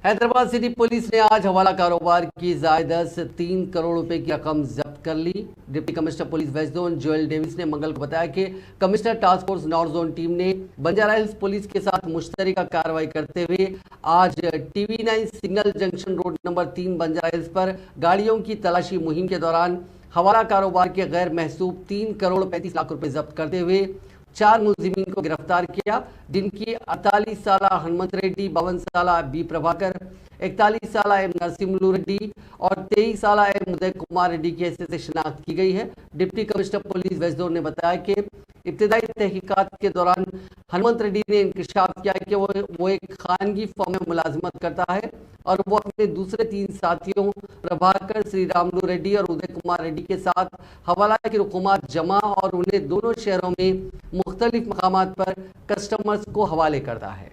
Hyderabad city police ने आज हवाला कारोबार की जायद से 3 करोड़ रुपए की रकम जब्त कर ली। Deputy commissioner police west zone Joel Davis ने मंगल को बताया कि commissioner task force north zone team ने बंजारा हिल्स पुलिस के साथ मुश्तरका कार्रवाई करते हुए आज TV9 signal junction road number 3 Banjara hills पर गाड़ियों की तलाशी मुहिम के दौरान हवाला कारोबार के गैर महसूब 3 करोड़ 35 लाख रुपए जब्त करते हुए 4 मुलजिमीन को गिरफ्तार किया, जिनकी 48 साला हनुमंत रेड्डी, 52 साला बी प्रभाकर, 41 साला एम नरसिम्लू रेड्डी और 23 साला एम उदय कुमार रेड्डी की हैसियत से शिनाख्त की गई है। Deputy commissioner police west zone ने बताया कि इब्तिदाई तहकीकात के दौरान हनुमंत रेड्डी ने इंकशाफ किया कि वो एक खानगी फर्म में मुलाजमत करता है और वो अपने दूसरे 3 साथियों प्रभाकर, श्री रामलू रेड्डी और उदय कुमार रेड्डी के साथ हवाला की रकूमात जमा और उन्हें दोनों शहरों में मुख्तलिफ मकामात पर कस्टमर्स को हवाले करता है।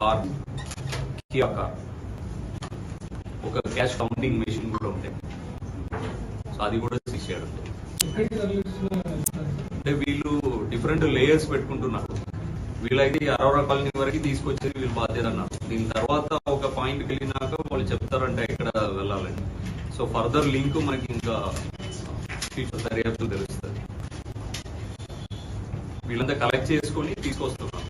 కార్ కియా కార్ ఒక క్యాష్ కౌంటింగ్ మెషిన్ కూడా ఉంటాయి. సో అది కూడా సీజ్ చేయడం. అంటే వీళ్ళు డిఫరెంట్ లేయర్స్ పెట్టుకుంటున్నారు. వీళ్ళైతే 60 కాలనీ వరకు తీసుకొచ్చేది వీళ్ళు బాధ్యత అన్నారు. దీని తర్వాత ఒక పాయింట్కి వెళ్ళినాక వాళ్ళు చెప్తారంటే ఇక్కడ వెళ్ళాలని. సో ఫర్దర్ లింక్ మనకి ఇంకా ఫ్యూచర్ దర్యాప్తు తెలుస్తుంది. వీళ్ళంతా కలెక్ట్ చేసుకొని తీసుకొస్తున్నారు.